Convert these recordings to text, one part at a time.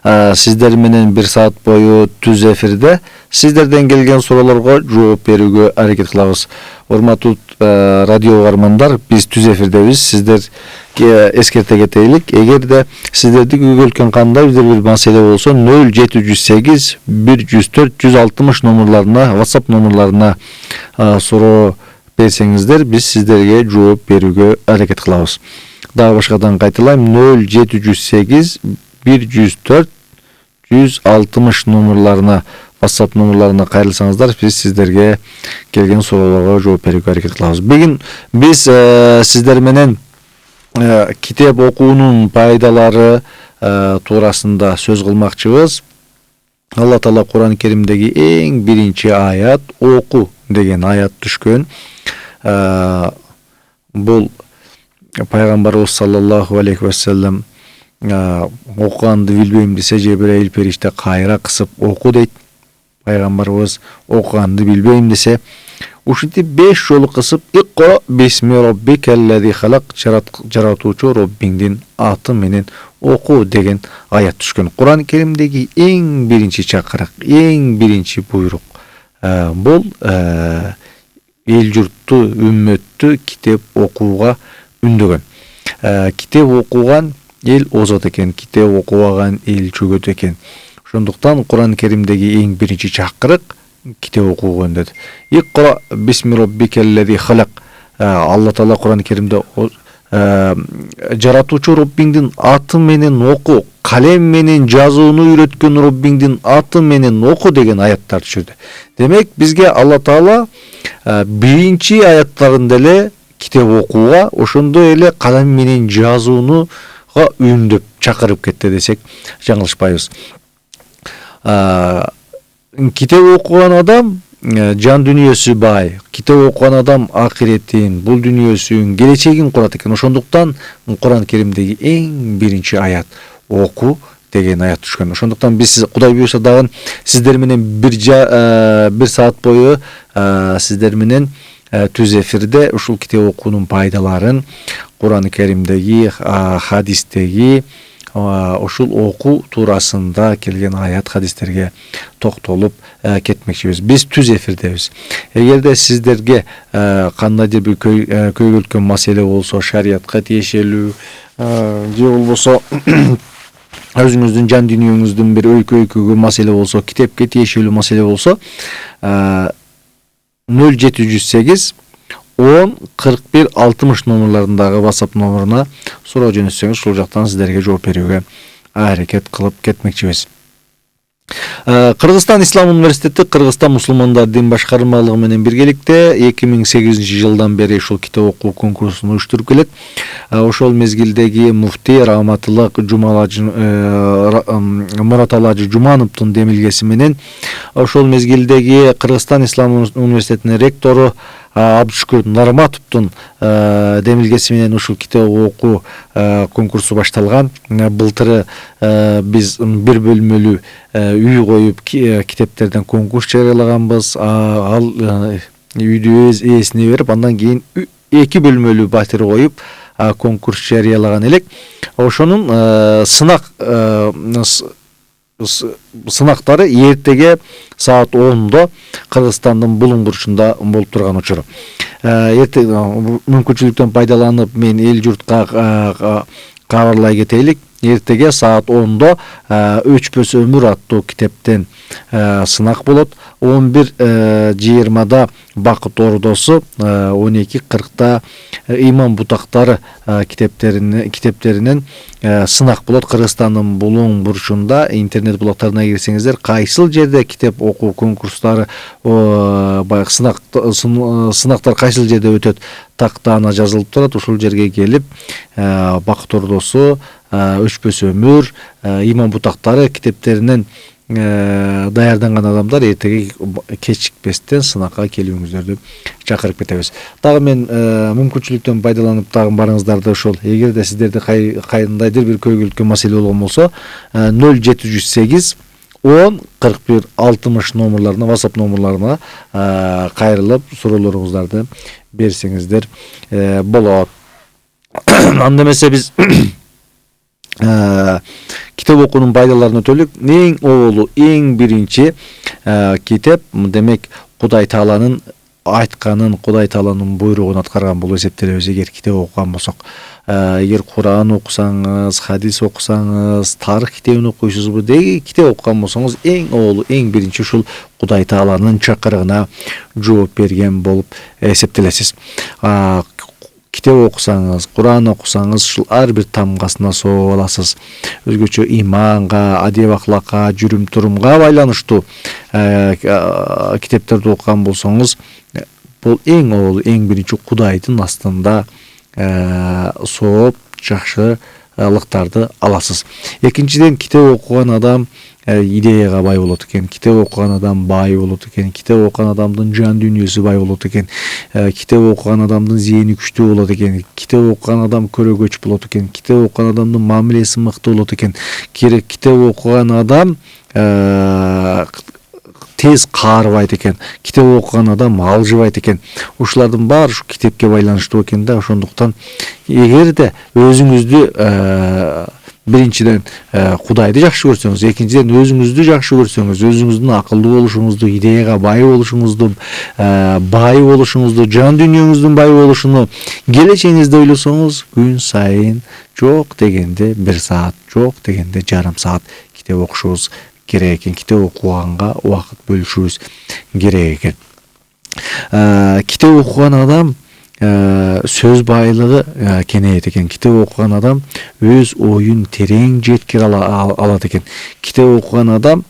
Sizler менен 1 saat boyu түз эфирде сиздерден келген суроолорго жооп берүүгө аракет кылабыз. Урматтуу радио угармандар, биз түз эфирдебиз. Сиздерге эскерте кетелик. Эгерде сиздерди көйгөлткөн кандайдыр бир маселе болсо 0708 104 160 номерларына, WhatsApp номерларына суроо берсеңиздер, биз сиздерге жооп берүүгө аракет кылабыз. Дагы башкадан кайталайм, 0708 104 160 номерларына, WhatsApp номерларына кайрылсаңыздар, биз сиздерге келген суроолорго жооп берүүгө аракет кылабыз. Бүгүн биз сиздер менен китеп окуунун пайдалары туурасында сөз кылмакчыбыз. Алла Таала Кур'ан-ы Керимдеги эң биринчи аят оку деген аят түшкөн. Бул пайгамбарыбыз саллаллаху алейхи ва саллям окуганды билбейм десе, Жебирейил периште кайра кысып оку дейт. Пайгамбарыбыз окуганды билбейм десе, ушинтип 5 жолу кысып икра бисми роббикаллази халак, жаратуучу Роббиңдин аты менен оку деген аят түшкөн. Кур'ан-ы Керимдеги эң биринчи чакырык, эң биринчи буйрук бул эл журтту, үммөттү китеп окууга үндөгөн. Китеп окуган эл озот экен, китеп окубаган эл чөгөт экен. Ошондуктан Кур'ан-ы Керимдеги эң биринчи чакырык китеп окууга өндөдү. Икра бисми роббикаллази халак. Алла Таала Кур'ан-ы Керимде жаратуучу Роббиңдин аты менен оку, калем менен жазууну үйрөткөн Роббиңдин аты менен оку деген аяттар түшүрдү. Демек, бизге Алла Таала биринчи аяттарында эле китеп окууга, ошондой эле калем менен жазууну үндөп чакырып кетти десек жаңылышпайбыз. Китеп окуган адам жан дүнүйөсү бай, китеп окуган адам акиретин, бул дүнүйөсүн, келечегин курат экен. Ошондуктан Кур'ан-ы Керимдеги эң биринчи аят оку деген аят түшкөн. Ошондуктан биз Кудай буйруса дагы сиздер менен 1 saat бою сиздер менен түз эфирде ушул китеп окуунун пайдаларын, Кур'ан-ы Керимдеги, хадистеги ушул оку туурасында келген аят хадистерге токтолуп кетмекчибиз. Биз түз эфирдебиз. Эгерде сиздерге кандайдыр бир көйгөлткөн маселе болсо, шариятка тиешелүү же болбосо өзүңүздүн жан дүнүйөңүздүн бир өйкөгө маселе болсо, китепке тиешелүү маселе болсо, 0708 10 41 60 номерларындагы WhatsApp номерине суроо жөнөтсөңүз, ушул жактан сиздерге жооп берүүгө аракет кылып кетмекчибиз. Кыргызстан Ислам университети Кыргызстан мусулмандар дин башкармалыгы менен биргеликте 2008-жылдан бери ушул китеп окуу конкурсун уюштуруп келет. Ошол мезгилдеги муфтий Мураталажы Жумановдун демилгеси менен ошол мезгилдеги Кыргызстан Ислам университетинин ректору Абдушкүр Нарматовдун демилгеси менен ушул китеп окуу конкурсу башталган. Былтыры биз бир бөлмөлүү үй коюп китептерден конкурс жарыялаганбыз. Ал үйдү өз ээсине берип, андан кийин 2 бөлмөлүү батир коюп конкурс жарыялаган элек. Ошонун сынактары эртеге саат 10-да Кыргызстандын Булуң бурчунда болуп турган учуру. Мүмкүнчүлүктөн пайдаланып мен эл журтка кабарлай кетелик. Эртеге саат 10-да Өчпөс өмүр аттуу китептен сынак болот. 11:20-да Бакыт ордосу, 12:40-да Иман бутактары китептеринен сынак болот. Кыргызстандын Булуң бурчунда интернет булактарына кирсеңиздер, кайсыл жерде китеп окуу конкурстары, баягы сынактар кайсыл жерде өтөт, тактаана жазылып турат. Ушул жерге келип, Бакыт ордосу, Өчпөс өмүр, Иман бутактары китептеринен даярданган адамдар эртеге кечикпестен сынакка келүүңүздөрдү чакырып кетебиз. Дагы мен мүмкүнчүлүктөн пайдаланып дагы барыңыздарды ошол, эгерде сиздерде кайдандайдыр бир көйгөлткөн маселе болгон болсо, 0708 10 41 60 номерларына, WhatsApp номерларына кайрылып суроолоруңуздарды берсеңиздер болот. Анда эмесе биз kitap okuunun пайдаларын өтөлүк эң оолу эң биринчи китеп демек Кудай Тааланын айтканын, Кудай Тааланын буйругун аткарган болуп эсептелебиз эгер китеп окуган болсок. Эгер Куран окусаңыз, хадис окусаңыз, тарых китебин окуйсузбу, деги китеп окуган болсоңуз эң оолу эң биринчи ушул Кудай Тааланын чакырыгына жооп берген болуп эсептелесиз. Китеп окусаңыз, Куран окусаңыз, ушул ар бир тамгасына соо аласыз. Өзгөчө иманга, адеп акылакка, жүрүм турумга байланыштуу китептерди окуган болсоңуз, бул эң оолу эң биринчи Кудайдын астында сооп жакшылыктарды аласыз. Экинчиден, китеп окуган адам идеяга бай болот экен, китеп окуган адам бай болот экен, китеп окуган адамдын жан дүйнөсү бай болот экен, китеп окуган адамдын зээни күчтүү болот экен, китеп окуган адам көрөгөч болот экен, китеп окуган адамдын мамилеси мыкты болот экен, китеп окуган адам тез каарбайт экен, китеп окуган адам алжыбайт экен. Ушулардын баары ушу китепке байланыштуу экен да. Ошондуктан эгерде өзүңүздү биринчиден Кудайды жакшы көрсөңүз, экинчиден өзүңүздү жакшы көрсөңүз, өзүңүздүн акылдуу болушуңузду, идеяга бай болушуңузду, жан дүйнөңүздүн бай болушуну, келечегиңизди ойлосоңуз, күн сайын жок дегенде 1 саат, жок дегенде жарым саат китеп окушубуз керек экен, китеп окуганга убакыт бөлүшүбүз керек экен. Китеп окуган адам сөз байлыгы кенейет экен. Китеп окуган адам өз оюн терең жеткире алат экен. Китеп окуган адам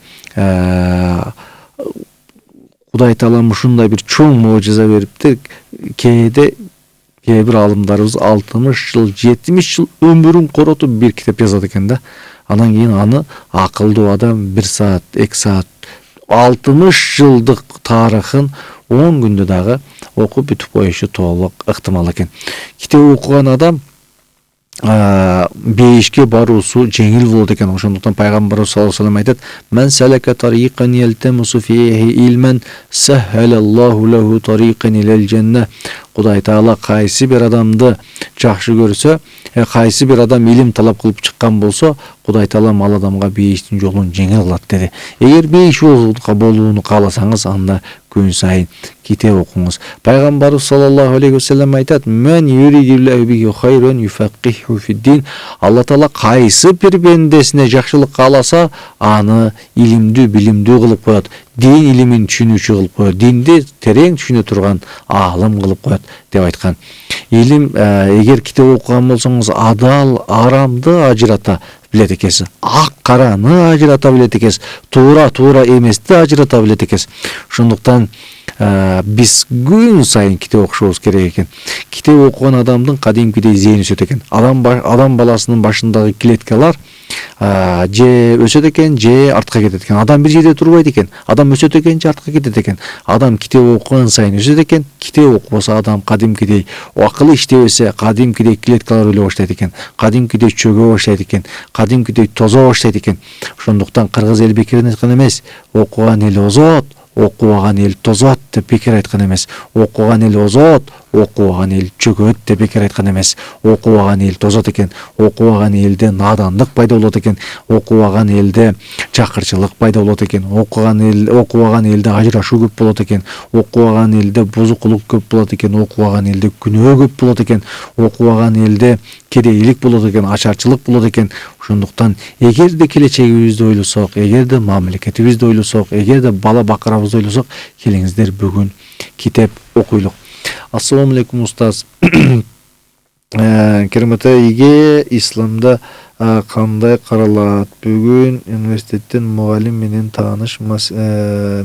Кудай Таалам ушундай бир чоң можиза бериптир. Кээ бир алымдарыбыз 60 жыл, 70 жыл өмүрүн коротуп бир китеп жазат экен да. Анан кийин аны акылдуу адам 1 саат, 2 саат, 60 жылдык тарыхын 10 күндө дагы окуп бүтүп коюшу толук ыктымал экен. Китеп окуган адам бейишке баруусу жеңил болот экен. Ошондуктан пайгамбарыбыз саллаллаху алейхи ва саллям айтат: "Мен салака тарикан ялтамусу фихи илмен саххалаллаху лаху тарикан илал жанна." Кудай Таала кайсы бир адамды жакшы көрсө, кайсы бир адам илим талап кылып чыккан болсо, Кудай Таала ал адамга бейиштин жолун жеңил кылат деди. Эгер бейиш болууну кааласаңыз, анда күн сайын китеп окуңуз. Пайгамбарыбыз саллаллаху алейхи ва саллям айтат: "Мен юридиллаху бихи хайран юфақиху фиддин." Алла Таала кайсы бир бендесине жакшылык кааласа, аны илимдүү, билимдүү кылып коет. Дин илимин түшүнүүчү кылып коет. Динди терең түшүнө турган аалым кылып коет деп айткан. Илим, эгер китеп окуган болсоңуз, адал арамды ажырата билет экенсиз, ак караны ажырата билет экенсиз, туура эмести ажырата билет экенсиз. Ошондуктан биз күн сайын китеп окушубуз керек экен. Китеп окуган адамдын кадимкидей зээни өсөт экен. Адам баласынын башындагы клеткалар же өсөт экен, же артка кетет экен. Адам бир жерде турбайт экен. Адам өсөт экен, же артка кетет экен. Адам китеп окуган сайын өсөт экен. Китеп окубаса адам кадимкидей акылы иштебесе, кадимкидей клеткалар өлө баштайт экен. Кадимкидей чөгө баштайт экен. Кадимкидей тозо баштайт экен. Ошондуктан кыргыз эл бекерден айткан эмес: "Окуган эл озот, окубаган эл тозот" деп бекер айткан эмес. Окуган эл озот, окубаган эл чөгөт деп бекер айткан эмес. Окубаган эл тозот экен. Окубаган элде надандык пайда болот экен. Окубаган элде чакырчылык пайда болот экен. Окубаган элде ажырашуу көп болот экен. Окубаган элде бузукулук көп болот экен. Окубаган элде күнөө көп болот экен. Окубаган элде кедейлик болот экен, ачарчылык болот экен. Ошондуктан эгерде келечегибизди ойлосок, эгерде мамлекетибизди ойлосок, эгерде бала бакырабызды ойлосок, келиңиздер бүгүн китеп окуйлук. Ассаламу алейкум устаз. Керемете эге исламда кандай каралат? Бүгүн университеттен мугалим менен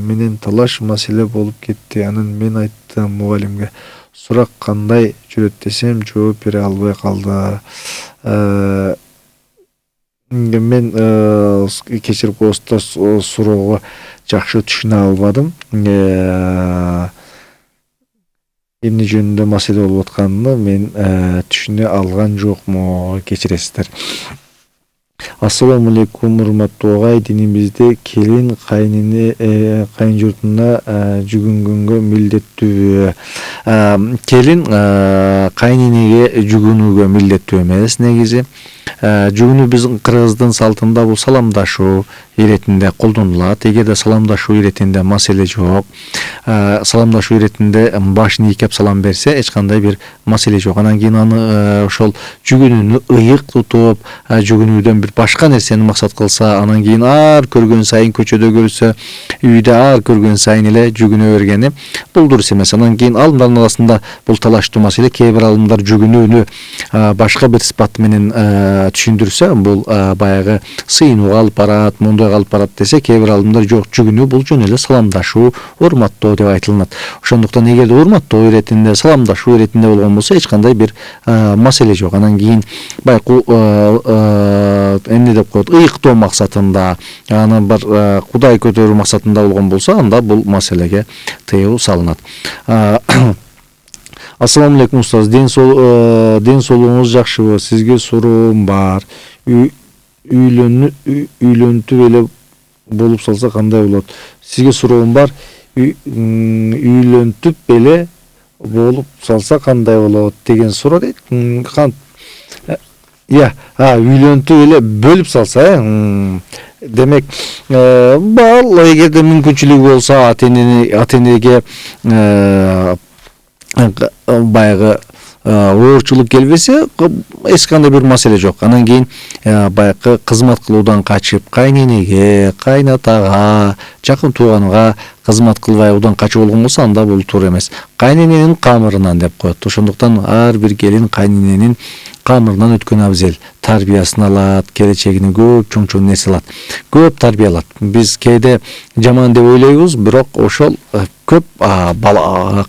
менен талаш маселе болуп кетти. Анан мен айттым мугалимге: сурак кандай жүрөт десем, жооп бере албай калды. Мен кечирип коесуздар, суроого жакшы түшүнө албадым. Эмне жөнүндө маселе болуп атканын мен түшүнө алган жокмун, кечиресиздер. Ассаламу алейкум, урматтуу агай. Динимизде келин кайын журтуна жүгүнгөнгө милдеттүүбү? Келин кайын энеге жүгүнүүгө милдеттүү эмес негизи. жүгүнүү биздин кыргыздын салтында бул саламдашуу иретинде колдонулат. Эгерде саламдашуу иретинде маселе жок, саламдашуу иретинде башын ийкеп салам берсе, эч кандай бир маселе жок. Анан кийин аны ошол жүгүнүүнү ыйык тутуп, жүгүнүүдөн бир башка нерсени максат кылса, анан кийин ар көргөн сайын көчөдө көрсө, үйдө ар көргөн сайын эле жүгүнө бергени бул дурус эмес. Анан кийин алымдардын арасында бул талаштуу маселе. Кээ бир алымдар жүгүнүүнү башка бир сыпат менен түшүндүрсө, бул баягы сыйынууга алып барат, мундайга алып барат десе, кээ бир алымдар жок, жүгүнүү бул жөн эле саламдашуу, урматтоо деп айтылат. Ошондуктан эгерде урматтоо иретинде, саламдашуу иретинде болгон болсо, эч кандай бир маселе жок. Анан кийин баягы эмне деп коет, ыйыктоо максатында, анан бар Кудай көтөрүү максатында болгон болсо, анда бул маселеге тыюу салынат. Ассаламу алейкум устаз, ден соолугуңуз жакшыбы? Сизге суроом бар. Үйлөнтүп эле болуп салса кандай болот? Сизге суроом бар. Үйлөнтүп эле болуп салса кандай болот деген суроо дейт. Үйлөнтүп эле бөлүп салса, демек, бал эгерде мүмкүнчүлүгү болсо, ата-энеге баягы оорчулук келбесе, эч кандай бир маселе жок. Анан кийин баягы кызмат кылуудан качып, кайненеге, кайнатага, жакын тууганга кызмат кылбай удан качып болгон болсо, анда бул туура эмес. Кайнененин камырынан деп коет. Ошондуктан ар бир келин кайнененин камырынан өткөн абзел. Тарбиясын алат, келечегине көп чоң нерсе алат. Көп тарбия алат. Биз кээде жаман деп ойлойбуз, бирок ошол көп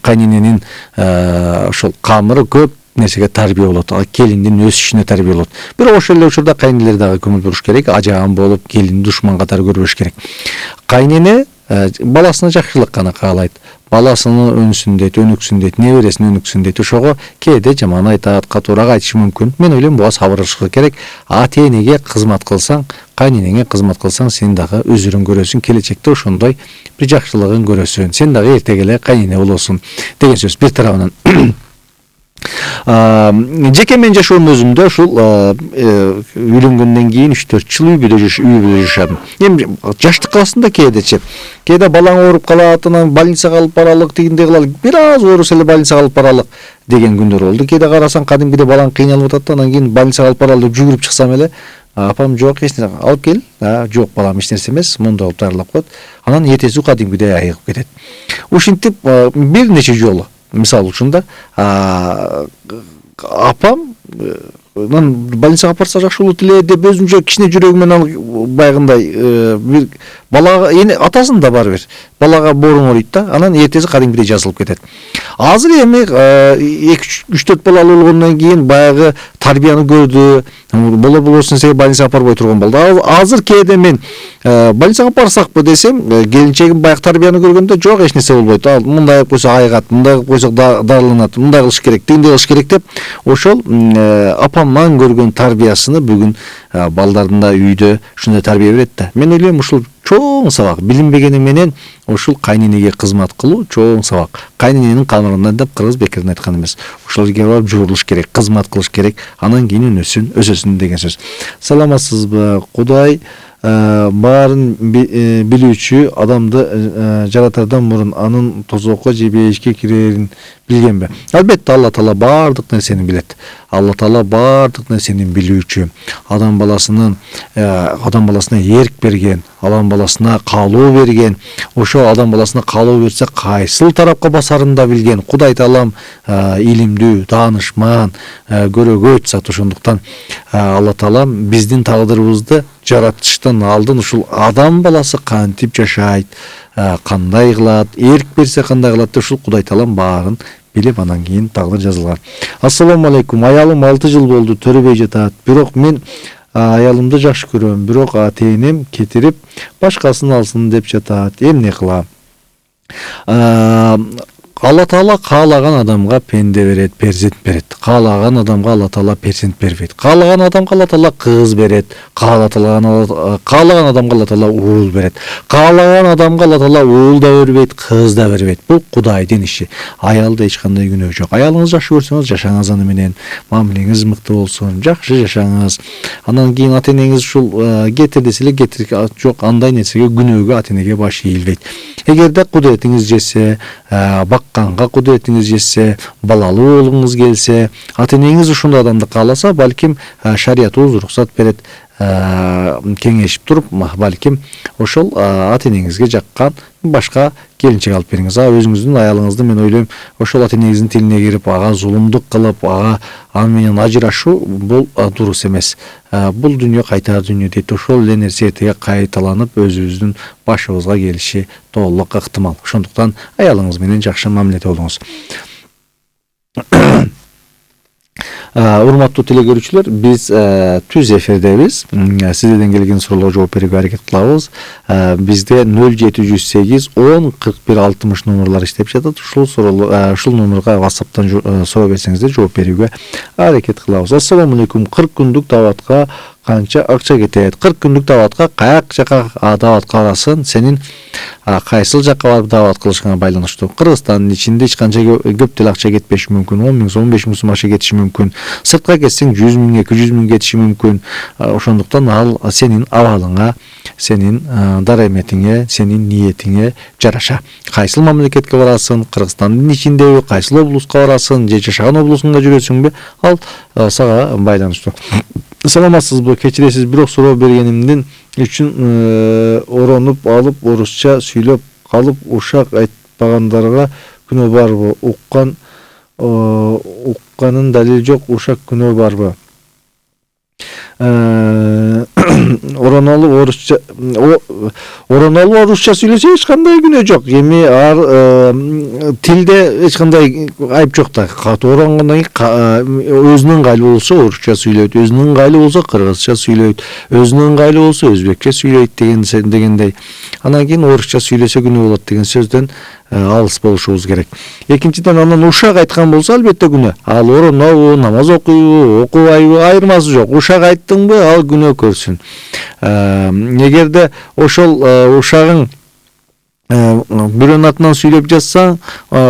кайнененин ошол камыры көп нерсеге тарбия болот. Келиндин өсүшүнө тарбия болот. Бирок ошол эле учурда кайнелер дагы көңүл буруш керек. Ажаган болуп, келин душман катары көрбөш керек. Кайнене баласына жакшылык гана каалайт. Баласынын өнүксүн дейт, небересинин өнүксүн дейт. Ошого кээде жаман айтат, катуураак айтышы мүмкүн. Мен ойлойм, буга сабырчылык керек. Ата-энеге кызмат кылсаң, кайненеңе кызмат кылсаң, сен дагы өзүрүң көрөсүң, келечекте ошондой бир жакшылыгын көрөсүң. Сен дагы эртеге эле кайнене болосуң деген сөз бир тарабынан. Жеке мен жашоом өзүмдө ушул үйлөнгөндөн кийин 3-4 жыл үй бүлө жашадым. Эми жаштык каласында кээде балаң ооруп калат, анан больницага алып баралык, тигиндей кылалык, бир аз ооруса эле больницага алып баралык деген күндөр болду. Кээде карасаң, кадимгиде балаң кыйналып атат, анан кийин больницага алып баралы деп жүгүрүп чыксам эле, апам жок, эч нерсе алып кел. Жок, балам, эч нерсе эмес, мындай болуп дарылап коет. Анан эртеси кадимгидей айыгып кетет. Ушинтип бир нече жолу, мисалы үчүн да, апам больницага алып барса жакшы болот эле деп өзүнчө кичине жүрөгүмөн ал байгындай бир балага, эне атасын да бар бир балага боруң ойт да, анан эртеси кадимгидей жазылып кетет. Азыр эми 2-3-4 балалуу болгондон кийин баягы тарбияны көрдү, болосун сен больницага барбай турган болду. Азыр кээде мен больницага барсакпы десем, келинчегим баягы тарбияны көргөндө жок, эч нерсе болбойт. Ал мындай кылып койсо айыгат, мындай кылып койсо дарыланат, мындай кылыш керек, тигиндей кылыш керек деп, ошол апамдан көргөн тарбиясыны бүгүн балдардын да үйдө ушундай тарбия берет да. Мен ойлойм, ушул чоң сабак. Билинбегени менен ушул кайненеге кызмат кылуу чоң сабак. Кайнененин камырынан деп кыргыз бекерден айткан эмес. Ошолорго барып жуурулуш керек, кызмат кылыш керек, анан кийин өсөсүн деген сөз. Саламатсызбы? Кудай баарын билүүчү адамды жаратардан мурун анын тозокко же бейишке кирерин билгенби? Албетте, Алла Таала баардык нерсени билет. Алла Таала баардык нерсени билүүчү. Адам баласына эрк берген, адам баласына каалоо берген. Ошо адам баласына каалоо берсе, кайсыл тарапка басарын да билген. Кудай Таалам илимдүү, таанышман, көрөгөт зат. Ошондуктан Алла Таалам биздин тагдырыбызды жаратыштан алдын ушул адам баласы кантип жашайт, кандай кылат, эрк берсе кандай кылат деп ушул Кудай Таалам баарын билип, анан кийин тагдыр жазылган. Ассаламу алейкум. Аялым 6 жыл болду төрөбөй жатат. Бирок мен аялымды жакшы көрөм, бирок ата-энем кетирип башкасын алсын деп жатат. Эмне кылам? Алла Таала каалаган адамга пенде берет, перзент берет. Каалаган адамга Алла Таала перзент бербейт. Каалаган адамга Алла Таала кыз берет. Каалаган адамга Алла Таала уул берет. Каалаган адамга Алла Таала уул да бербейт, кыз да бербейт. Бул Кудайдын иши. Аялда эч кандай күнөө жок. Аялыңыз жакшы көрсөңүз жашаңыз аны менен. Мамилеңиз мыкты болсун, жакшы жашаңыз. Андан кийин ата-энеңиз ушул кетир десе эле кетир, жок андай нерсеге күнөөгө ата-энеге баш ийилбейт. Эгерде кудуретиңиз жетсе, бакканга кудуретиңиз жетсе, балалуу болгуңуз келсе, ата-энеңиз ушундай адамды кааласа, балким шариятыбыз уруксат берет, кеңешип туруп, балким ошол ата-энеңизге жаккан башка келинчек алып бериңиз. Өзүңүздүн аялыңызды мен ойлойм, ошол ата-энеңиздин тилине кирип, ага зулумдук кылып, ага аны менен ажырашуу бул дурус эмес. Бул дүйнө кайтар дүйнө дейт. Ошол эле нерсе эртеге кайталанып, өзүбүздүн башыбызга келиши толук ыктымал. Ошондуктан аялыңыз менен жакшы мамиледе болуңуз. Урматтуу телекөрүүчүлөр, биз түз эфирдебиз. Сиздерден келген суроолорго жооп берүүгө аракет кылабыз. Бизде 0708 10 41 60 номерлар иштеп жатат. Ушул номерге WhatsApp'тан суроо берсеңиздер жооп берүүгө аракет кылабыз. Ассаламу алейкум. 40 күндүк даватка канча акча кетет? 40 күндүк даватка каяк жака даватка барасың? Сенин кайсыл жакка барып дават кылышыңа байланыштуу. Кыргызстандын ичинде эч канча көп деле акча кетпеши мүмкүн. 10 миң, 15 миң сом акча кетиши мүмкүн. Сыртка кетсең 100 миң, 200 миң кетиши мүмкүн. Ошондуктан ал сенин абалыңа, сенин дараметиңе, сенин ниетиңе жараша. Кайсыл мамлекетке барасың? Кыргызстандын ичиндеби, кайсыл облуска барасың, же жашаган облусуңда жүрөсүңбү? Ал сага байланыштуу. Саламатсызбы? Кечиресиз, бирок суроо бергенимдин үчүн оронуп алып орусча сүйлөп калып ушак айтпагандарга күнөө барбы? Укканын далили жок, ушак күнөө барбы? Оронолуп орусча сүйлөсө эч кандай күнөө жок. Эми тилде эч кандай айып жок да. Оронгондон кийин өзүнүн ыңгайлуу болсо орусча сүйлөйт, өзүнүн ыңгайлуу болсо кыргызча сүйлөйт, өзүнүн ыңгайлуу болсо өзбекче сүйлөйт дегендей. Анан кийин орусча сүйлөсө күнөө болот деген сөздөн алыс болушубуз керек. Экинчиден, анан ушак айткан болсо албетте күнөө. Ал оронобу, намаз окуйбу, окубайбы, айырмасы жок. Ушак айттыңбы, ал күнөө көрсүн. Эгерде ошол ушагың бирөөнүн атынан сүйлөп жатсаң,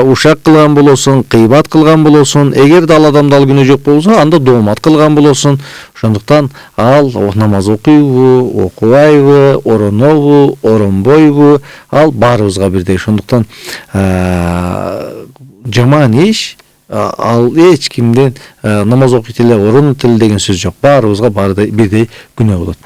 ушак кылган болосуң, кыйбат кылган болосуң. Эгерде ал адамда ал күнөө жок болсо, анда доомат кылган болосуң. Ошондуктан ал намаз окуйбу, окубайбы, оронобу, оронбойбу, ал баарыбызга бирдей. Ошондуктан жаман иш ал эч кимден намаз окуйт эле, оронот эле деген сөз жок. Баарыбызга бирдей күнөө болот.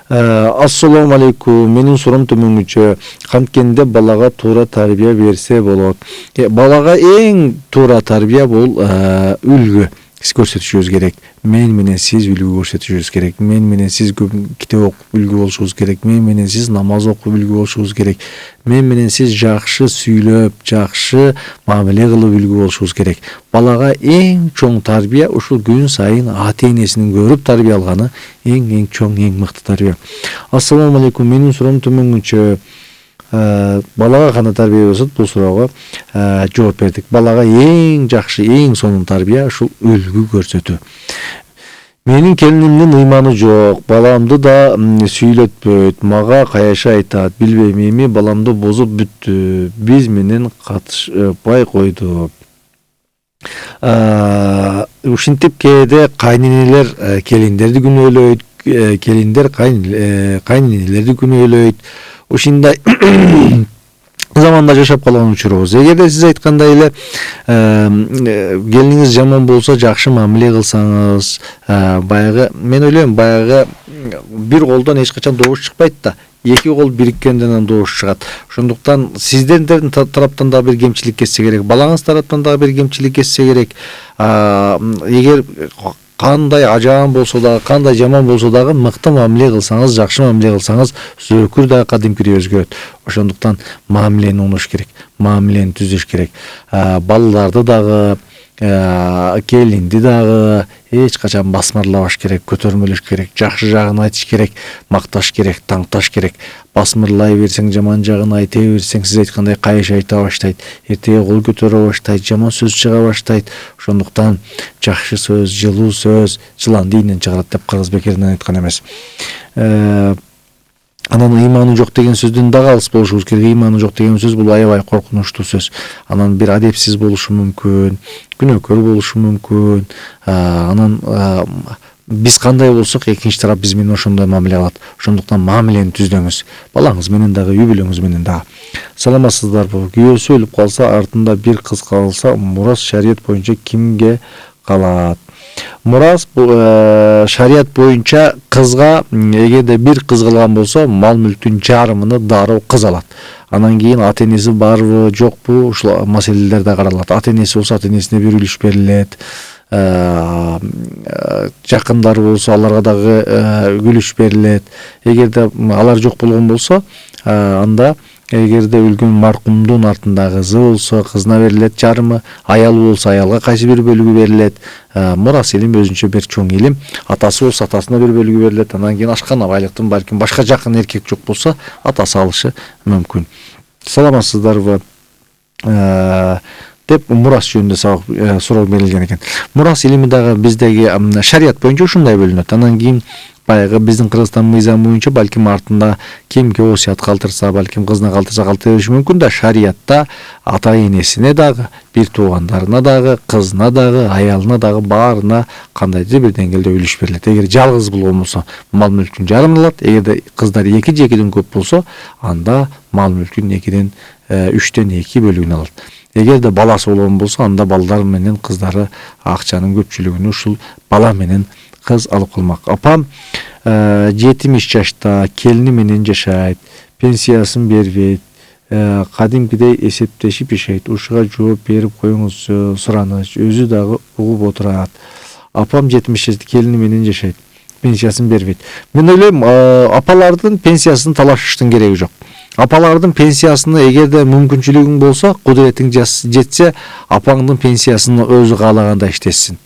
Ассаламу алейкум. Менин суроом төмөнгүчө. Канткенде балага туура тарбия берсе болот. Балага эң туура тарбия бул үлгү көрсөтүшүбүз керек. Мен менен сиз үлгү көрсөтүшүбүз керек. Мен менен сиз көп китеп окуп үлгү болушубуз керек. Мен менен сиз намаз окуп үлгү болушубуз керек. Мен менен сиз жакшы сүйлөп, жакшы мамиле кылып үлгү болушубуз керек. Балага эң чоң тарбия ушул күн сайын ата-энесинин көрүп тарбия алганы эң чоң, эң мыкты тарбия. Ассаламу алейкум. Менин суроом төмөнгүчө. Балага кандай тарбия болсо, бул суроого жооп бердик. Балага эң жакшы, эң сонун тарбия ушул үлгү көрсөтүү. Менин келинимдин ыйманы жок, баламды да сүйлөтпөйт, мага каяша айтат, билбейм, эми баламды бозуп бүттү, биз менен катышпай койду. Ушинтип кээде кайненелер келиндерди күнөөлөйт, келиндер кайненелерди күнөөлөйт. Ушундай заманда жашап калган учурубуз. Эгерде сиз айткандай эле келиниңиз жаман болсо, жакшы мамиле кылсаңыз, баягы, мен ойлойм, баягы бир колдон эч качан добуш чыкпайт да. Эки кол бириккенден добуш чыгат. Ошондуктан сиздердин тараптан да бир кемчилик кетсе керек, балаңыз тараптан да бир кемчилик кетсе керек. Эгер кандай ажаан болсо дагы, кандай жаман болсо дагы мыкты мамиле кылсаңыз, жакшы мамиле кылсаңыз, зөөкүр дагы кадимкири өзгөрөт. Ошондуктан мамилени унуш керек, мамилени түзүш керек. Балаларды дагы келинди дагы эч качан басмырлабаш керек, көтөрмөлөш керек, жакшы жагын айтыш керек, макташ керек, таңташ керек. Басмырлай берсең, жаман жагын айта берсең, сиз айткандай кайыш айта баштайт, эртеге кол көтөрө баштайт, жаман сөз чыга баштайт. Ошондуктан жакшы сөз, жылуу сөз жыланды ийинен чыгарат деп Кыргыз бекеринен айткан эмес. Анан ыйманы жок деген сөздөн дагы алыс болушубуз керек. Ыйманы жок деген сөз бул аябай коркунучтуу сөз. Анан бир адепсиз болушу мүмкүн, күнөөкөр болушу мүмкүн. Анан биз кандай болсок, экинчи тарап биз менен ошондой мамиле кылат. Ошондуктан мамилени түздөңүз. Балаңыз менен дагы, үй бүлөңүз менен дагы. Саламатсыздарбы? Күйөөсү өлүп калса, артында бир кыз калса, мурас шарият боюнча кимге калат? Мурас шарият боюнча кызга, эгерде бир кыз калган болсо, мал мүлктүн жарымыны дароо кыз алат. Анан кийин ата-энеси барбы, жокпу, ушул маселелер да каралат. Ата-энеси болсо, ата-энесине бир үлүш берилет. Жакындары болсо, аларга дагы үлүш берилет. Эгерде алар жок болгон болсо, анда эгерде өлгөн маркумдун артында кызы болсо, кызына берилет жарымы, аялы болсо, аялга кайсы бир бөлүгү берилет. Мурас илим өзүнчө бир чоң илим. Атасы болсо, атасына бир бөлүгү берилет. Анан кийин ашкана байлыктын балким башка жакын эркек жок болсо, атасы алышы мүмкүн. Саламатсыздарбы? Деп мурас жөнүндө суроо берилген экен. Мурас илими дагы биздеги шарият боюнча ушундай бөлүнөт. Анан кийин баягы биздин Кыргызстан мыйзамы боюнча балким артында кимге осуят калтырса, балким кызына калтырса калтыра бериши мүмкүн да, шариятта ата-энесине дагы, бир туугандарына дагы, кызына дагы, аялына дагы баарына кандайдыр бир деңгээлде үлүш берилет. Эгер жалгыз болгон болсо, мал мүлктүн жарымын алат. Эгерде кыздар 2 же 2ден көп болсо, анда мал мүлктүн 2ден 3тен 2 бөлүгүн алат. Эгерде баласы болгон болсо, анда балдар менен кыздары акчанын көпчүлүгүнү ушул бала менен кыз алып калмак. Апам 70 жашта, келини менен жашайт, пенсиясын бербейт, кадимкидей эсептешип жашайт. Ушуга жооп берип коюңуз, сураныч. Өзү дагы угуп отурат. Апам 70 жашта, келини менен жашайт, пенсиясын бербейт. Мен ойлойм, апалардын пенсиясын талашыштын кереги жок. Апалардын пенсиясыны эгерде мүмкүнчүлүгүң болсо, кудуретиң жетсе, апаңдын пенсиясыны өзү каалагандай иштетсин.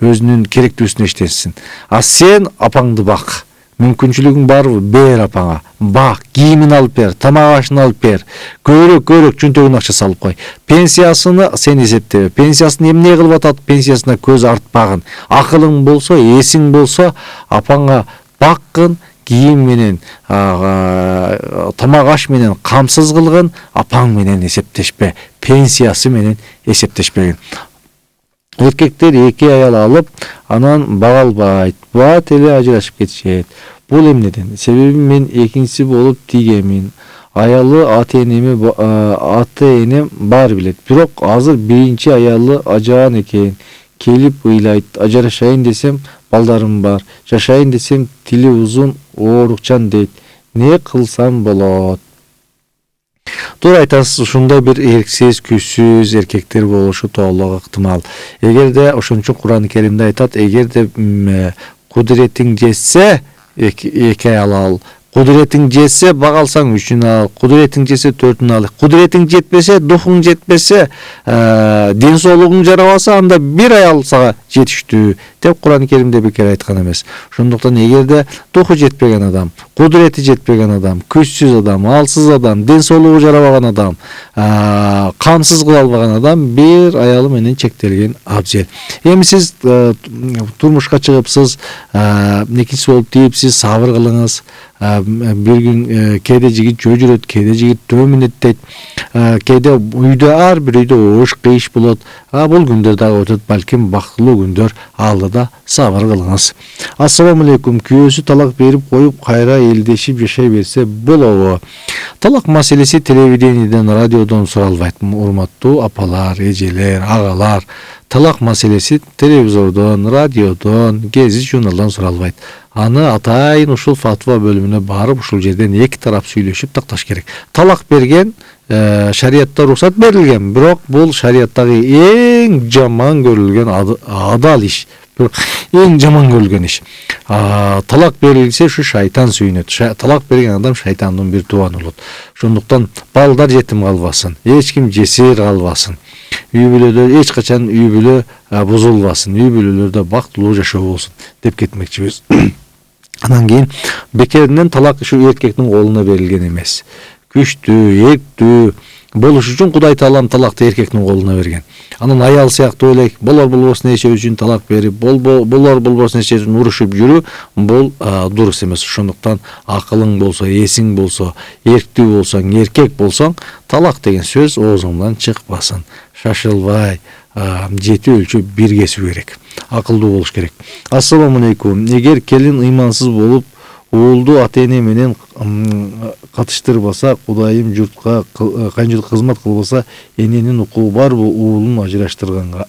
Өзүнүн керектүүсүнө иштетсин. А сен апаңды бак. Мүмкүнчүлүгүң барбы? Бер апаңа. Бак, кийимин алып бер, тамак ашын алып бер. Көйрөк чөнтөгүнө акча салып кой. Пенсиясыны сен эсептебе. Пенсиясын эмне кылып атат? Пенсиясына көз артпагын. Акылың болсо, эсиң болсо, апаңа баккын. Кийим менен, тамак аш менен камсыз кылгын, апаң менен эсептешпе, пенсиясы менен эсептешпегин. Эркектер 2 аял алып, анан бага албайт, бат эле ажырашып кетишет. Бул эмнеден? Себеби мен экинчиси болуп тийгемин. Аялы ата-энем бар билет. Бирок азыр биринчи аялы ажаан экен. Келип ыйлайт, ажырашайын десем балдарым бар, жашайын десем тили узун, оорукчан дейт. Не кылсам болот? Туура айтасыз, ушундай бир эрксиз, күчсүз эркектер болушу толук ыктымал. Эгерде ошон үчүн Кур'ан Керимде айтат, эгерде кудуретиң жетсе, 2 аял ал. Кудуретиң жетсе, бага алсаң 3-үн ал. Кудуретиң жетсе 4-үн ал. Кудуретиң жетпесе, духуң жетпесе, ден соолугуң жарабаса, анда 1 аял сага жетиштүү деп Кур'ан Керимде бекер айткан эмес. Ошондуктан эгерде духу жетпеген адам, кудурети жетпеген адам, күчсүз адам, алсыз адам, ден соолугу жарабаган адам, камсыз кыла албаган адам 1 аялы менен чектелген абзел. Эми сиз турмушка чыгыпсыз, экинчиси болуп тийипсиз, сабыр кылыңыз. Bir gün kede jigit жөө жүрөт, кеде жигит төө минеттейт, кеде үйдө ар бир үйдө оош кыйыш болот. Бул күндөр дагы өтөт, балким бактылуу күндөр алдыда, сабыр кылыңыз. Ассаламу алейкум. Күйөөсү талак берип коюп, кайра элдешип жашай берсе болобу? Талак маселеси телевидениеден, радиодон суралбайт. Урматтуу апалар, эжелер, агалар. Талак маселеси телевизордон, радиодон, гезит журналдан суралбайт. Аны атайын ушул фатва бөлүмүнө барып, ушул жерден 2 тарап сүйлөшүп такташ керек. Талак берген шариятта уруксат берилген, бирок бул шариаттагы эң жаман көрүлгөн адал иш. Эң жаман көрүлгөн иш. Талак берилсе ушу шайтан сүйүнөт. Талак берген адам шайтандын бир тууганы болот. Ошондуктан балдар жетим калбасын, эч ким жесир калбасын. үй бүлөдө эч качан үй бүлө бузулбасын, үй бүлөлөрдө бактылуу жашоо болсун деп кетмекчибиз. Анан кийин бекеринен талак ушу эркектин колуна берилген эмес. Күчтүү, эрктүү болуш үчүн Кудай Таалам талакты эркектин колуна берген. Анан аял сыяктуу элек болор-болбосун эчүү үчүн талак берип, болор-болбосун эчүү үчүн урушуп жүрүү бул дурус эмес. Ошондуктан акылың болсо, эсиң болсо, эрктүү болсоң, эркек болсоң, талак деген сөз оозуңдан чыкпасын. Шашылбай, жети өлчөп бир кесүү керек. Акылдуу болуш керек. Ассаламу алейкум. Эгер келин ыймансыз болуп, уулду ата-эне менен катыштырбаса, Кудайым журтка канчылык кызмат кылбаса, эненин укугу барбы уулун ажыраштырганга?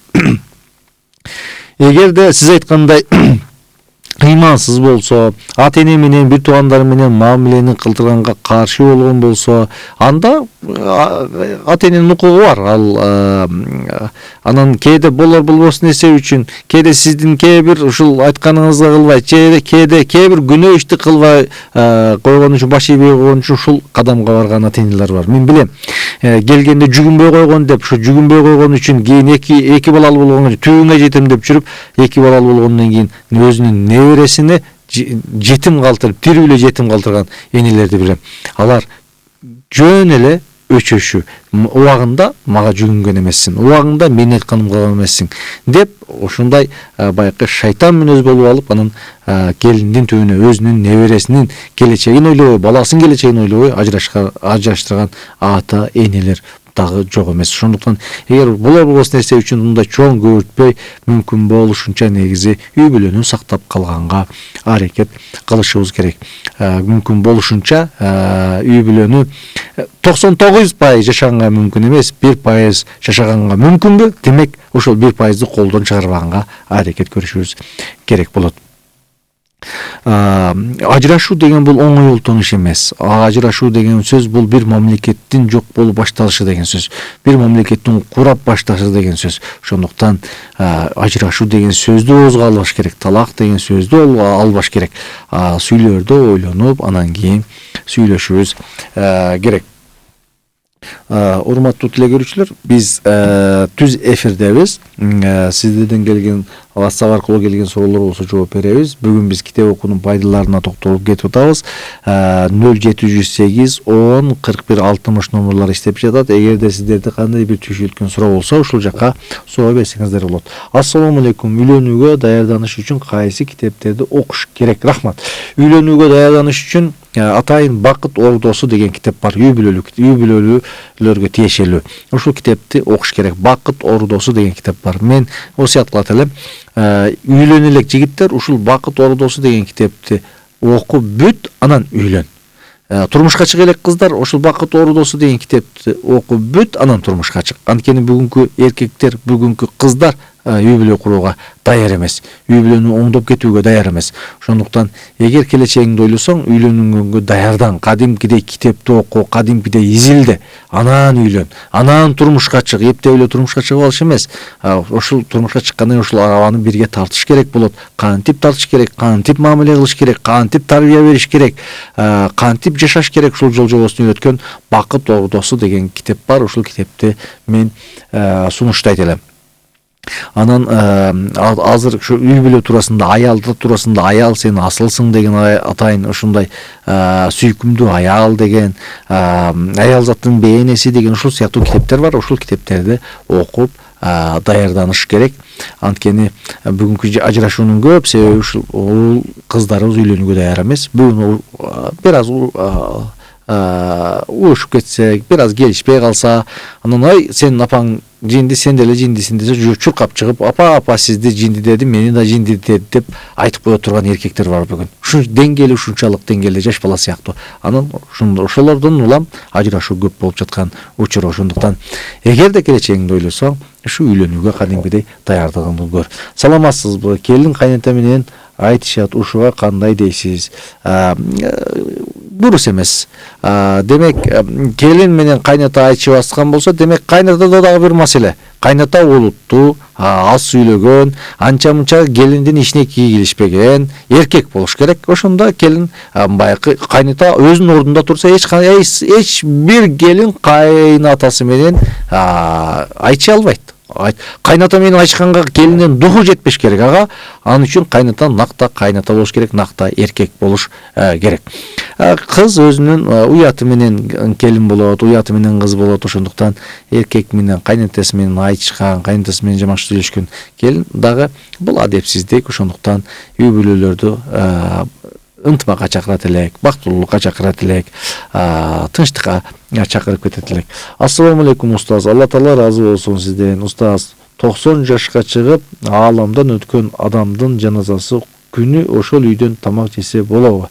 Эгерде сиз айткандай ыймансыз болсо, ата-эне менен, бир туугандар менен мамилени кылдырганга каршы болгон болсо, анда ата-эненин укугу бар. Ал анан кээде болор-болбосун эсеп үчүн, кээде сиздин кээ бир ушул айтканыңызга кылбай, кээде кээ бир күнөө ишти кылбай койгон үчүн, баш ийбей койгон үчүн ушул кадамга барган ата-энелер бар. Мен билем. Келгенде жүгүнбөй койгон деп, ушу жүгүнбөй койгон үчүн кийин эки балалуу болгондон кийин түбүнгө жетем деп жүрүп, эки балалуу болгондон кийин өзүнүн небересине жетим калтырып, тирүү эле жетим калтырган энелерди билем. Алар жөн эле өчөшү, убагында мага жүгүнгөн эмессиң, убагында мен айтканым кылган эмессиң деп ошондой баягы шайтан мүнөз болуп алып, анан келиндин түбүнө өзүнүн небересинин келечегин ойлобой, баласынын келечегин ойлобой ажыраштырган ата-энелер дагы жок эмес. Ошондуктан эгер болор-болбосун нерсе үчүн мындай чоң көбүртпөй, мүмкүн болушунча негизи үй бүлөнү сактап калганга аракет кылышыбыз керек. Мүмкүн болушунча үй бүлөнү 99% жашаганга мүмкүн эмес, 1% жашаганга мүмкүнбү? Демек, ошол 1%ды колдон чыгарбаганга аракет көрүшүбүз керек болот. Ажырашуу деген бул оңой ултун иш эмес. Ажырашуу деген сөз бул бир мамлекеттин жок болуп башталышы деген сөз. Бир мамлекеттин курап башташы деген сөз. Ошондуктан ажырашуу деген сөздү оозго албаш керек. Талак деген сөздү албаш керек. Сүйлөрдө ойлонуп, анан кийин сүйлөшүбүз керек. Урматтуу телегөрүүчүлөр, биз түз эфирдебиз. Сиздерден келген WhatsApp аркылуу келген суроолор болсо жооп беребиз. Бүгүн биз китеп окуунун пайдаларына токтолуп кетип атабыз. 0708 10 41 60 номерлары иштеп жатат. Эгерде сиздерде кандай бир түйшүлткөн суроо болсо, ушул жакка суроо берсеңиздер болот. Ассаламу алейкум. Үйлөнүүгө даярданыш үчүн кайсы китептерди окуш керек? Рахмат. Үйлөнүүгө даярданыш үчүн Атайын Бакыт Ордосу деген китеп бар. Үй бүлөлүүлөргө тиешелүү. Ушул китепти окуш керек. Бакыт Ордосу деген китеп бар. Мен осуят кылат элем. Үйлөнө элек жигиттер ушул Бакыт Ордосу деген китепти окуп бүт, анан үйлөн. Турмушка чыга элек кыздар ушул Бакыт Ордосу деген китепти окуп бүт, анан турмушка чык. Анткени бүгүнкү эркектер, бүгүнкү кыздар үй бүлө курууга даяр эмес. Үй бүлөнү оңдоп кетүүгө даяр эмес. Ошондуктан эгер келечегиңди ойлосоң, үйлөнүүгө даярдан, кадимкидей китепти оку, кадимкидей изилде, анан үйлөн, анан турмушка чык. Эптеп эле турмушка чыгып алыш эмес. Ошол турмушка чыккандан кийин ушул арабаны бирге тартыш керек болот. Кантип тартыш керек, кантип мамиле кылыш керек, кантип тарбия бериш керек, кантип жашаш керек, ушул жол жобосун үйрөткөн Бакыт Ордосу деген китеп бар. Ушул китепти мен сунуштайт элем. Анан азыр ушу үй бүлө туурасында, аялдар туурасында, аял сен асылсың деген атайын ушундай сүйкүмдүү аял деген, аял заттын бейнеси деген ушул сыяктуу китептер бар. Ушул китептерди окуп даярданыш керек. Анткени бүгүнкү ажырашуунун көп себеби ушул кыздарыбыз үйлөнүүгө даяр эмес. Бүгүн бир аз уушуп кетсек, бир аз келишпей калса, анан ой, сен апаң жинди, сен деле жиндисиң десе, чуркап чыгып, апа сизди жинди деди, мени да жинди деди деп айтып кое турган эркектер бар бүгүн. Ушул деңгээли, ушунчалык деңгээлде жаш бала сыяктуу. Анан ошолордон улам ажырашуу көп болуп жаткан учур. Ошондуктан эгерде келечегиңди ойлосоң, ушу үйлөнүүгө кадимгидей даярдыгыңды көр. Саламатсызбы? Келин кайната менен айтышат, ушуга кандай дейсиз? Дурус эмес. Демек, келин менен кайната айтышып аткан болсо, демек кайнатада дагы бир маселе. кайната болупту, аз сүйлөгөн, анча мынча келиндин ишине кийлишпеген эркек болуш керек. Ошондо келин баягы кайната өзүнүн ордунда турса, эч бир келин кайнатасы менен айтыша албайт. Кайната менен айтышканга келиндин духу жетпеш керек ага. Анын үчүн кайната накта кайната болуш керек, накта эркек болуш керек. Кыз өзүнүн уяты менен келин болот, уяты менен кыз болот. Ошондуктан эркек менен кайнатасы менен айтышкан, кайнатасы менен жаман сүйлөшкөн келин дагы бул адепсиздик. Ошондуктан үй бүлөлөрдү ынтымакка чакырат элек, бактылуулукка чакырат элек, тынчтыкка чакырып кетет элек. Ассаламу алейкум устаз. Алла таала ыраазы болсун сизден. Устаз, 90 жашка чыгып ааламдан өткөн адамдын жаназасы күнү ошол үйдөн тамак жесе болобу?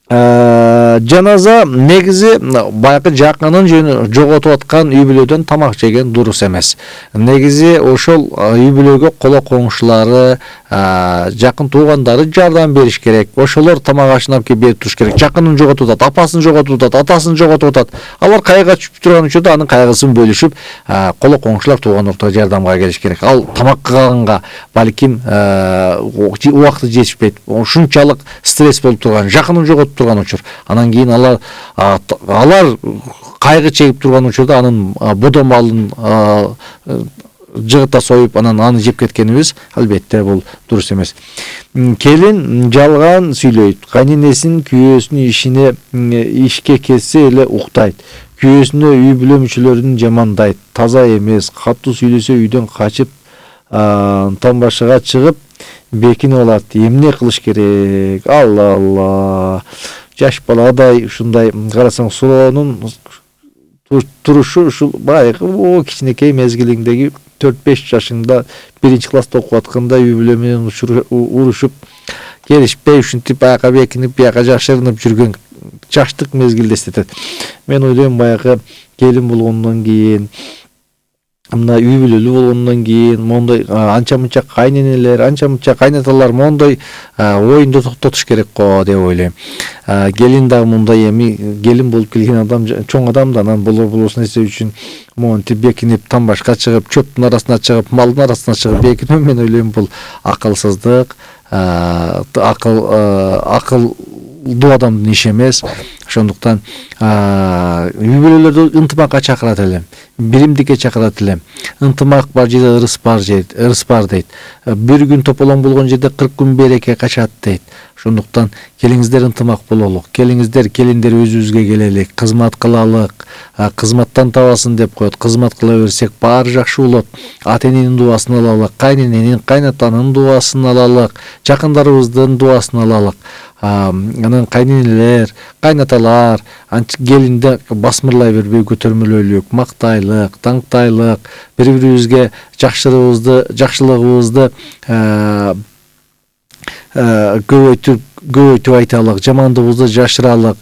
Жаназа негизи баягы жакынын жоготуп аткан үй бүлөдөн тамак жеген дурус эмес. Негизи ошол үй бүлөгө коло коңшулары, жакын туугандары жардам бериш керек. Ошолор тамак ашын алып келип берип туруш керек. Жакынын жоготуп атат, апасын жоготуп атат, атасын жоготуп атат. Алар кайгыга түшүп турган учурда анын кайгысын бөлүшүп, коло коңшулар тууган ортого жардамга келиш керек. Ал тамак кылганга балким убакыты жетишпейт. Ушунчалык стресс болуп турган, жакынын жоготуп турган учур. Анан кийин алар кайгы чегип турган учурда анын бодо малын жыгыта союп анан аны жеп кеткенибиз албетте бул дурус эмес. Келин жалган сүйлөйт. Кайненесин күйөөсүнүн ишке кетсе эле уктайт. Күйөөсүнө үй бүлө мүчөлөрүн жамандайт. Таза эмес. Катуу сүйлөсө үйдөн качып, томбашыга чыгып бекинип алат. Эмне кылыш керек? Алла. Жаш баладай ушундай карасаң суроонун турушу ушул баягы кичинекей мезгилиңдеги 4-5 жашыңда 1-класста окуп атканда үй бүлө менен урушуп келишпей ушинтип аяка бекинип бияка жашырынып жүргөн жаштык мезгилди эстетет. Мен ойлойм баягы келин болгондон кийин, мына үй бүлөлүү болгондон кийин мондой анча мынча кайненелер, анча мынча кайнаталар мондой оюнду токтотуш керек го деп ойлойм. Келин дагы мындай эми келин болуп келген адам, чоң адам да анан болосун нерсе үчүн монтип бекинип тамбашка чыгып, чөптүн арасына чыгып, малдын арасына чыгып бекинүү, мен ойлойм бул акылсыздык, акылдуу адамдын иши эмес. Ошондуктан үй бүлөлөрдү ынтымакка чакырат элем, биримдикке чакырат элем. Ынтымак бар жерде ырыс бар дейт. Bir gün тополоң болгон жерде 40 күн береке качат дейт. Ошондуктан келиңиздер ынтымак бололу. Келиңиздер, келиндер өзүбүзгө келелик, кызмат кылалык. Кызматтан табасын деп коет. Кызмат кыла берсек баары жакшы болот. Ата-эненин дуасын алалык, кайнененин, кайнатанын дуасын алалык, жакындарыбыздын дуасын алалык. Анан кайненелер, кайнаталар келинди басмырлай бербей көтөрмөлөлүк, мактайлык, таңтайлык, бири-бирибизге жакшылыгыбызды көбөйтүп айталык, жамандыгыбызды жашыралык,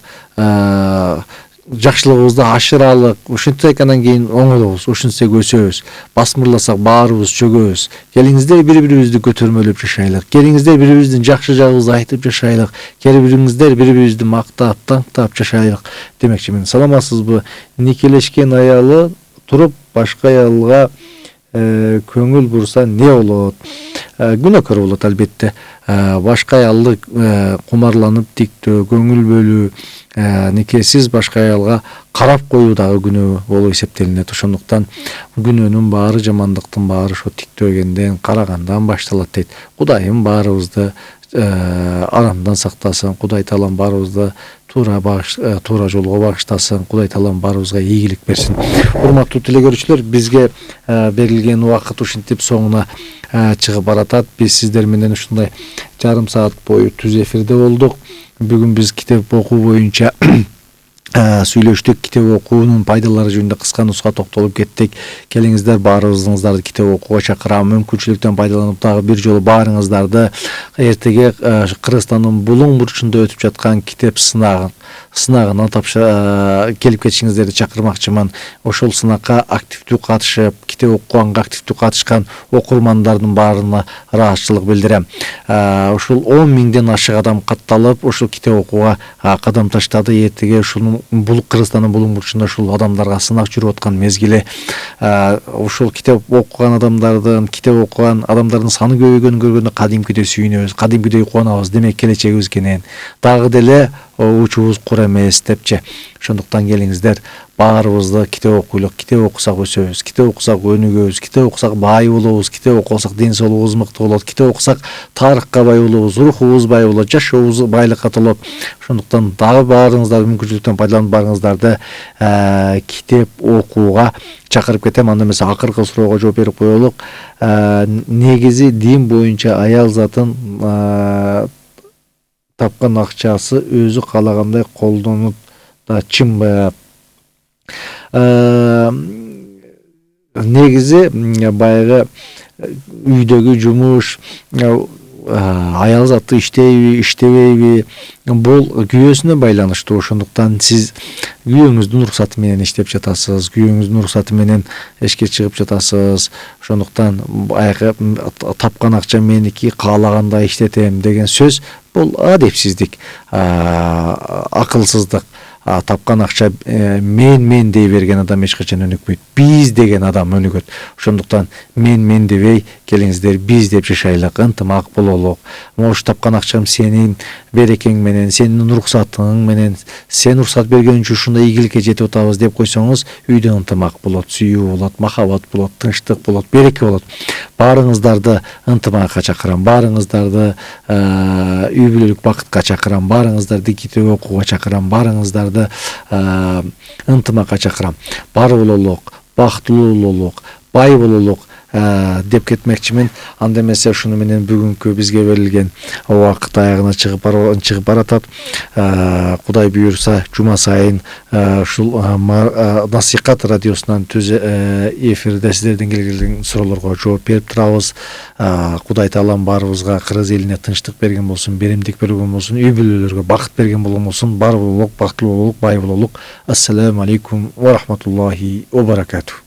жакшылыгыбызды ашыралык. Ушинтсек анан кийин оңолобуз, ушинтсек өсөбүз. Басмырласак баарыбыз чөгөбүз. Келиңиздер бири-бирибизди көтөрмөлөп жашайлык. Келиңиздер бири-бирибиздин жакшы жагыбызды айтып жашайлык. Келиңиздер бири-бирибизди мактап, таңтап жашайлык демекчимин. Саламатсызбы? Никелешкен аялы туруп башка аялга көңүл бурса не болот? Күнөөкөр болот албетте. Башка аялды кумарланып тиктөө, көңүл бөлүү, никесиз башка аялга карап коюу дагы күнөө болуп эсептелинет. Ошондуктан күнөөнүн баары, жамандыктын баары ошо тиктөөгөндөн, карагандан башталат дейт. Кудайым баарыбызды арамдан сактасын. Кудай таалам баарыбызды туура жолго багыштасын. Кудай таалам баарыбызга ийгилик берсин. Урматтуу телегөрүүчүлөр, бизге берилген убакыт ушинтип соңуна чыгып баратат. Биз сиздер менен ушундай жарым саат бою түз эфирде болдук. Бүгүн биз китеп окуу боюнча сүйлөштүк. Китеп окуунун пайдалары жөнүндө кыска нуска токтолуп кеттик. Келиңиздер, баарыңыздарды китеп окууга чакырам. Мүмкүнчүлүктөн пайдаланып дагы бир жолу баарыңыздарды эртеге Кыргызстандын Булуң бурчунда өтүп жаткан китеп сынагына келип кетишиңиздерди чакырмакчымын. Ошол сынакка активдүү катышып, китеп окуганга активдүү катышкан окурмандардын баарына ыраазычылык билдирем. Ушул 10 миңден ашык адам катталып, ушул китеп окууга кадам таштады. Эртеге ушул Кыргызстандын булуң бурчунда ушул адамдарга сынак жүрүп аткан мезгили, ушул китеп окуган адамдардын саны көбөйгөнүн көргөндө кадимкидей сүйүнөбүз, кадимкидей кубанабыз. Демек келечегибиз кенен. Дагы деле учубуз кур эмес депчи. Ошондуктан келиңиздер, баарыбызды китеп окуйлук, китеп окусак өсөбүз, китеп окусак өнүгөбүз, китеп окусак бай болобуз, китеп окусак ден соолугубуз мыкты болот, китеп окусак тарыхка бай болобуз, рухубуз бай болот, жашообуз байлыкка толот. Ошондуктан дагы баарыңыздар мүмкүнчүлүктөн пайдаланып барыңыздарды китеп окууга чакырып кетем. Анда эмесе акыркы суроого жооп берип коелук. Негизи дин боюнча аял затын тапкан акчасы өзү каалагандай колдонот да чынбы? Негизи баягы үйдөгү жумуш, аял заты иштейби, иштебейби, бул күйөөсүнө байланыштуу. Ошондуктан сиз күйөөңүздүн уруксаты менен иштеп жатасыз, күйөөңүздүн уруксаты менен эшикке чыгып жатасыз. Ошондуктан баягы тапкан акча меники, каалагандай иштетем деген сөз бул адепсиздик, акылсыздык. Тапкан акча мен дей берген адам эч качан өнүкпөйт. Биз деген адам өнүгөт. Ошондуктан мен дебей, келиңиздер биз деп жашайлык, ынтымак бололук. Мош тапкан акчам сенин берекең менен, сенин уруксатың менен, сен уруксат берген үчүн ушундай ийгиликке жетип атабыз деп койсоңуз, үйдө ынтымак болот, сүйүү болот, махаббат болот, тынчтык болот, береке болот. Баарыңыздарды ынтымакка чакырам, баарыңыздарды үй бүлөлүк бакытка чакырам, баарыңыздарды китеп окууга чакырам, баарыңыздарды ынтымакка чакырам. Бар бололук, бактылуу бололук, бай бололук деп кетмекчимин. Анда эмесе ушуну менен бүгүнкү бизге берилген убакыт аягына чыгып баратат. Кудай буйрса, жума сайын ушул Насихат радиосунан түз эфирде сиздерден келген суроолорго жооп берип турабыз. Кудай таалам баарыбызга, кыргыз элине тынчтык берген болсун, беримдик берген болсун, үй бүлөлөргө бакыт берген болсун. Бар бололук, бактылуу бололук, бай бололук. Ассаламу алейкум ва рахматуллахи ва баракатух.